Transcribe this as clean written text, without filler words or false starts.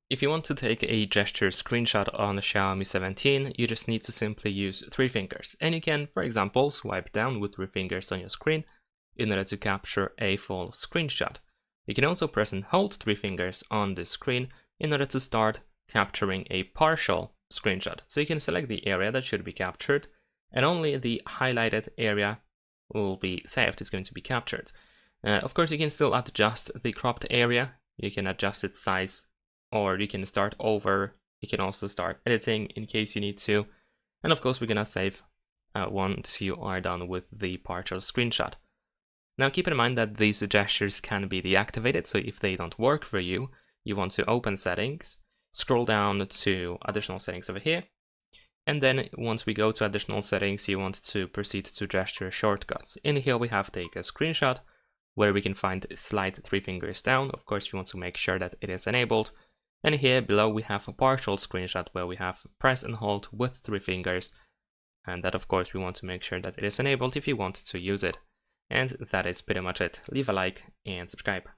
If you want to take a gesture screenshot on the Xiaomi 17, you just need to simply use 3 fingers. And you can, for example, swipe down with 3 fingers on your screen in order to capture a full screenshot. You can also press and hold 3 fingers on the screen in order to start capturing a partial screenshot. So you can select the area that should be captured, and only the highlighted area will be saved, it's going to be captured. Of course, you can still adjust the cropped area, you can adjust its size, or you can start over, you can also start editing in case you need to. And of course, we're gonna save once you are done with the partial screenshot. Now keep in mind that these gestures can be deactivated, so if they don't work for you, you want to open settings, scroll down to additional settings over here, and then once we go to additional settings, you want to proceed to gesture shortcuts. In here we have take a screenshot, where we can find slide 3 fingers down. Of course, you want to make sure that it is enabled. And here below we have a partial screenshot where we have press and hold with 3 fingers. And that, of course, we want to make sure that it is enabled if you want to use it. And that is pretty much it. Leave a like and subscribe.